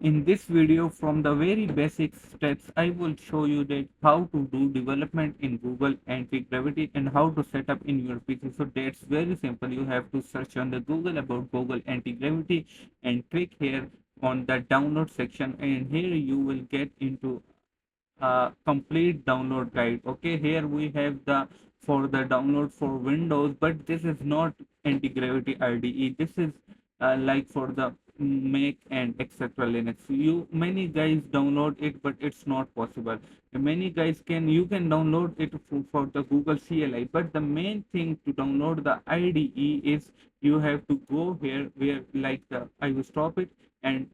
in this video, from the very basic steps, I will show you that how to do development in Google Antigravity and how to set up in your PC. So that's very simple. You have to search on the Google about Google Antigravity and click here on the download section, and here you will get into complete download guide. Okay, here we have the for the download for Windows, but this is not anti-gravity IDE. This is like for the Mac and etc. Linux. You many guys download it, but it's not possible. Many guys you can download it for the Google CLI, but the main thing to download the IDE is you have to go here where like the I will stop it, and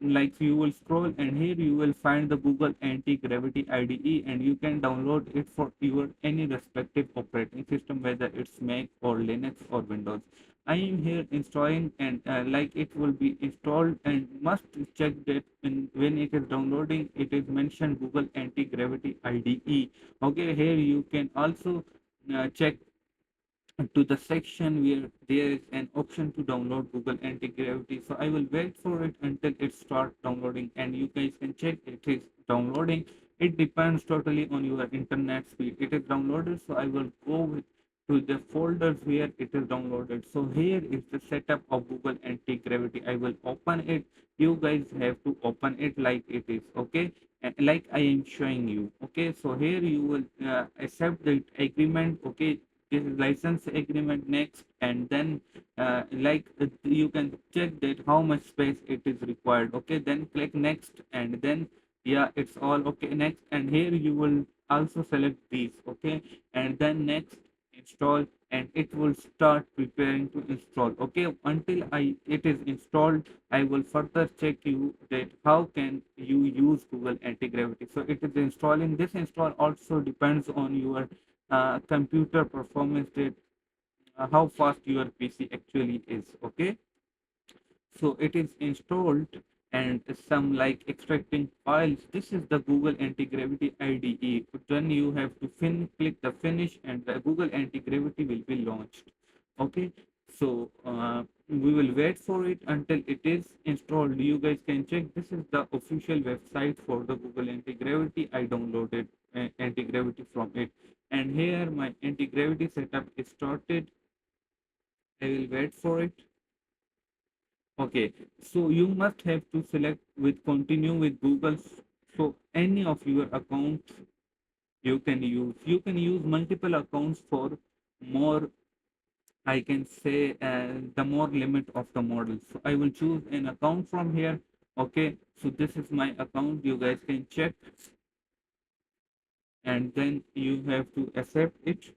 like you will scroll, and here you will find the Google Anti-Gravity IDE, and you can download it for your any respective operating system, whether it's Mac or Linux or Windows. I am here installing, and like it will be installed, and must check that when it is downloading it is mentioned Google Anti-Gravity IDE. Okay, here you can also check to the section where there is an option to download Google Anti-Gravity. So I will wait for it until it starts downloading, and you guys can check it is downloading. It depends totally on your internet speed. It is downloaded, so I will go to the folders where it is downloaded. So here is the setup of Google Anti-Gravity. I will open it. You guys have to open it like it is, okay? And like I am showing you, okay? So here you will accept the agreement, okay? This is license agreement next, and then you can check that how much space it is required. Okay, then click next, and then yeah, it's all okay. Next, and here you will also select these, okay, and then next, install, and it will start preparing to install. Okay, until it is installed, I will further check you that how can you use Google Anti-Gravity. So it is installing. This install also depends on your computer performance, that how fast your PC actually is. Okay, so it is installed, and some like extracting files. This is the Google Anti-Gravity IDE. Then you have to click the finish, and the Google Anti-Gravity will be launched. Okay, so we will wait for it until it is installed. You guys can check. This is the official website for the Google Anti-Gravity. I downloaded Anti-Gravity from it, and here my Anti-Gravity setup is started. I will wait for it. Okay, so you must have to select with continue with Google. So any of your accounts you can use. You can use multiple accounts for more, I can say, the more limit of the model. So I will choose an account from here. Okay, so this is my account. You guys can check, and then you have to accept it,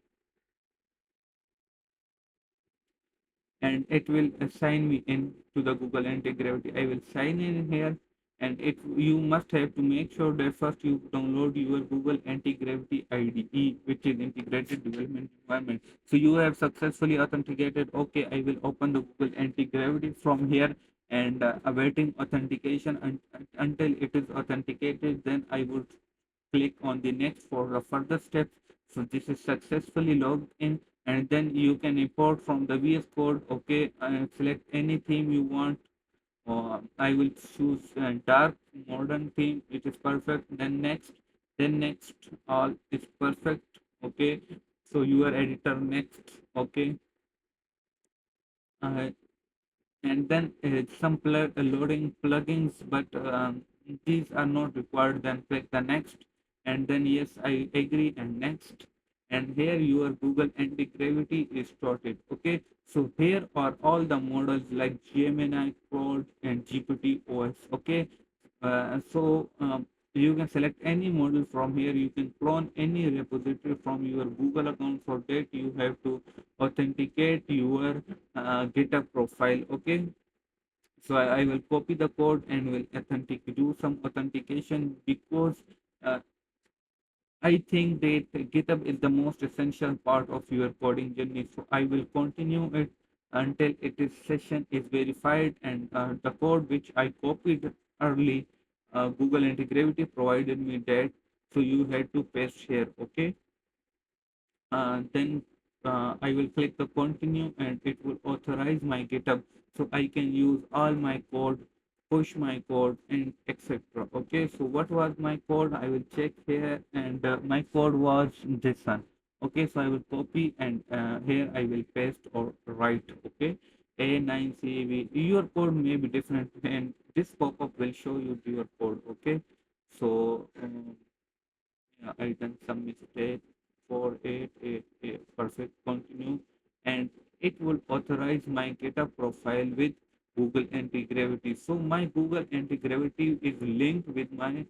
and it will assign me in to the Google Anti-Gravity. I will sign in here, and it you must have to make sure that first you download your Google Anti-Gravity IDE, which is Integrated Development Environment. So you have successfully authenticated. Okay, I will open the Google Anti-Gravity from here, and awaiting authentication until it is authenticated. Then I would click on the next for the further steps. So this is successfully logged in, and then you can import from the VS Code. Okay, select any theme you want. I will choose dark modern theme. It is perfect. Then next, all is perfect. Okay, so your editor next. Okay, uh, and then some loading plugins, but these are not required. Then click the next, and then yes, I agree, and next, and here your Google Anti-Gravity is started. Okay, so here are all the models like Gemini, Claude, and GPT OS. Okay, you can select any model from here. You can clone any repository from your Google account. For that you have to authenticate your GitHub profile. Okay, so I will copy the code and will do some authentication, because uh, I think that GitHub is the most essential part of your coding journey. So I will continue it until it is session is verified, and the code which I copied early, Google Antigravity provided me that, so you had to paste here. Okay, then I will click the continue, and it will authorize my GitHub, so I can use all my code push my code and etc. Okay, so what was my code? I will check here, and my code was this one. Okay, so I will copy, and here I will paste or write. Okay, A9CV. Your code may be different, and this pop-up will show you your code. Okay, so yeah, I done some mistake. 4888, perfect, continue, and it will authorize my GitHub profile with Google Antigravity. So my Google Antigravity is linked with my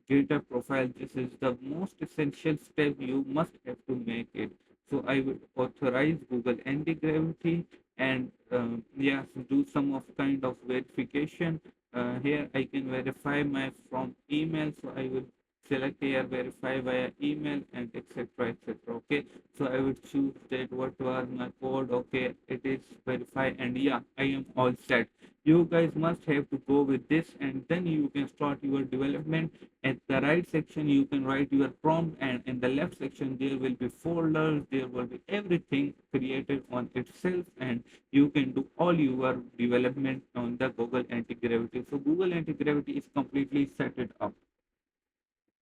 GitHub profile. This is the most essential step you must have to make it. So I will authorize Google Antigravity, and yes, do some of kind of verification. Here I can verify my from email. So I will select here verify via email and etc. Okay, so I would choose that what was my code. Okay, it is verify, and yeah, I am all set. You guys must have to go with this, and then you can start your development. At the right section you can write your prompt, and in the left section there will be folders, there will be everything created on itself, and you can do all your development on the Google Antigravity. So Google Antigravity is completely set it up.